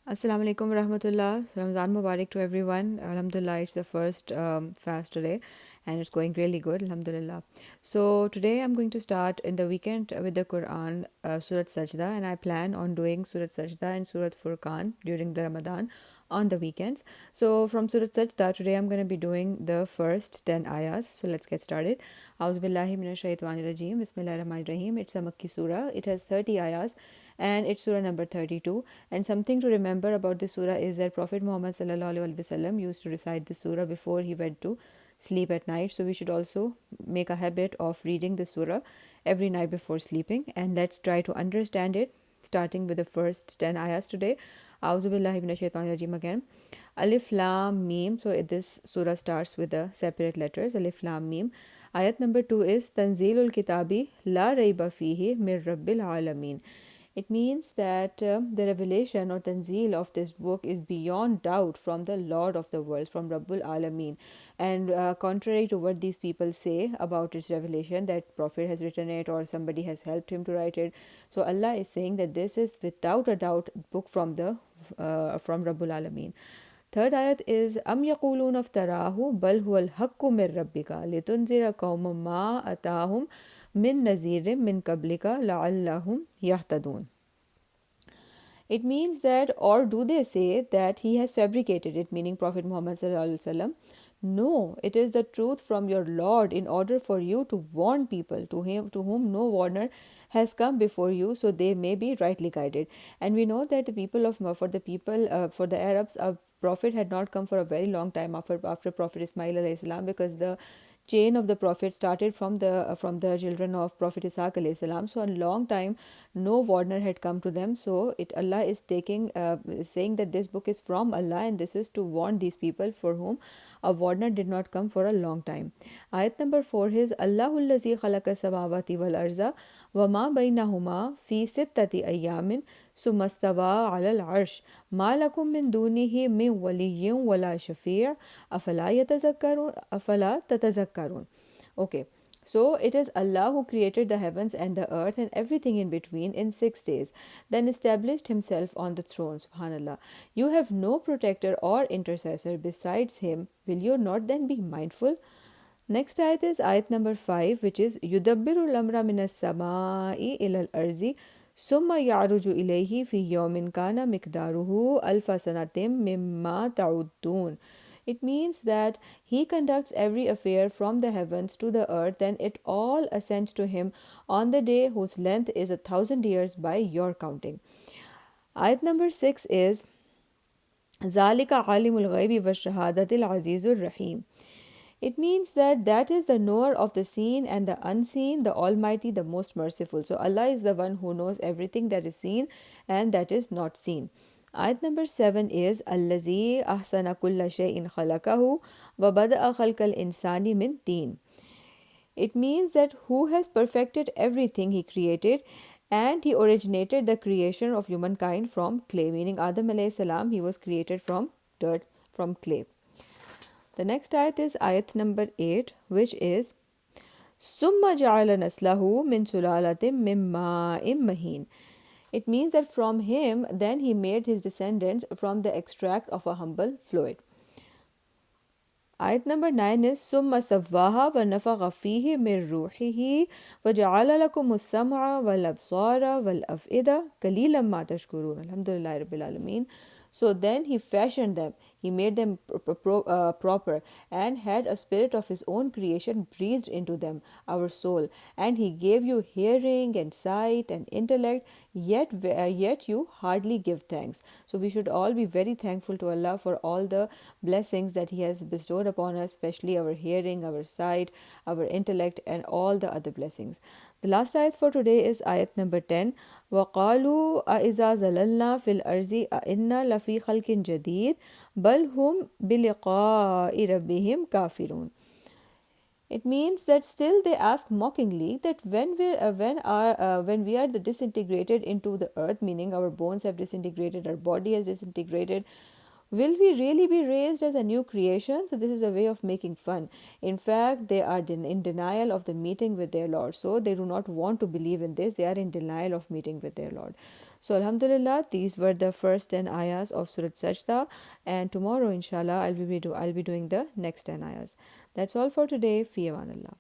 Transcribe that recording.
Assalamu alaikum warahmatullah. Ramzan Mubarak to everyone. Alhamdulillah, it's the first fast today and it's going really good. Alhamdulillah. So, today I'm going to start in the weekend with the Quran, Surat Sajda, and I plan on doing Surat Sajda and Surat Furqan during the Ramadan on the weekends. So, from Surat Sajda, today I'm going to be doing the first 10 ayahs. So, let's get started. A'udhu billahi minash shaitanir rajeem. Bismillahir rahmanir rahim. It's a Makki surah. It has 30 ayahs and it's surah number 32. And something to remember about this surah is that Prophet Muhammad sallallahu alaihi wasallam used to recite this surah before he went to sleep at night. So we should also make a habit of reading the surah every night before sleeping. And let's try to understand it, starting with the first 10 ayahs today. A'udhu billahi minash shaitanir rajeem again. Alif Lam Mim. So this surah starts with the separate letters. Alif Lam Mim. Ayat number 2 is Tanzilul Kitabi La Raiba Fihi Mir Rabbil Alameen. It means that the revelation or tanzeel of this book is beyond doubt from the Lord of the worlds, from Rabbul Alameen. And contrary to what these people say about its revelation, that Prophet has written it or somebody has helped him to write it, so Allah is saying that this is without a doubt book from Rabbul Alameen. Third ayat is Am yaqulun aftarahu bal huwa al-haqqu min rabbika litunzira qauman ma atahum min nazirim min qablika la'allahum yahtadun. It means that, or do they say that he has fabricated it, meaning Prophet Muhammad sallallahu alaihi wasallam? No, it is the truth from your Lord in order for you to warn people to whom no warner has come before you, so they may be rightly guided. And we know that the people of for the Arabs, a prophet had not come for a very long time after Prophet Ismail alayhi salam, because the chain of the prophet started from the children of Prophet Ishaq alayhi salam. So a long time no warner had come to them. So it Allah is saying that this book is from Allah and this is to warn these people for whom a warner did not come for a long time. Ayat number 4 is Allahul lazi khalaqa samawati wal arza wa ma bainahuma fi sittati ayyamin sumastawa ala al-arsh ma lakum min dunihi min waliyyin wala shafi' afala tatazakkarun. Okay, so it is Allah who created the heavens and the earth and everything in between in 6 days, then established himself on the throne. Subhanallah. You have no protector or intercessor besides him. Will you not then be mindful? Next ayat is ayat number 5, which is Yudabbiru lamra minas samai ilal arzi summa yaruju ilayhi fi yawmin kana miqdaruhu alfa sanatim mimma ta'uddun. It means that he conducts every affair from the heavens to the earth, and it all ascends to him on the day whose length is 1,000 years by your counting. Ayat number 6 is Zalika alimul ghaibi wa shahadatil azizur rahim. It means that is the knower of the seen and the unseen, the Almighty, the most merciful. So Allah is the one who knows everything that is seen and that is not seen. Ayat number 7 is Allazi ahsana kulla shay'in khalaqahu wa bada'a khalqal insani min teen. It means that who has perfected everything he created, and he originated the creation of humankind from clay, meaning Adam alayhi salam, he was created from dirt, from clay. The next ayat is ayat number 8, which is Summa ja'ala naslahu min sulalatim min ma'im mahin. It means that from him then he made his descendants from the extract of a humble fluid. Ayat number 9 is Summa sawwaha wa nafagha fihi min ruhihi wa ja'ala lakum as-sam'a wal absara wal af'ida qalilan ma tashkurun. Alhamdulillah rabbil alameen. So then he fashioned them, he made them proper, and had a spirit of his own creation breathed into them, our soul. And he gave you hearing and sight and intellect, yet you hardly give thanks. So we should all be very thankful to Allah for all the blessings that He has bestowed upon us, especially our hearing, our sight, our intellect, and all the other blessings. The last ayat for today is ayat number 10. وَقَالُوا أَإِذَا ظَلَلْنَا فِي الْأَرْضِ أَإِنَّا لَفِي خَلْقٍ جَدِيدٍ بَلْ هُمْ بِلِقَاءِ رَبِّهِمْ كَافِرُونَ. It means that still they ask mockingly that when we are disintegrated into the earth, meaning our bones have disintegrated, our body has disintegrated, will we really be raised as a new creation? So this is a way of making fun. In fact, they are in denial of the meeting with their Lord. So they do not want to believe in this. They are in denial of meeting with their Lord. So Alhamdulillah, these were the first 10 ayahs of Surat Sajda, and tomorrow inshallah I'll be doing the next 10 ayahs. That's all for today. Fi amanillah.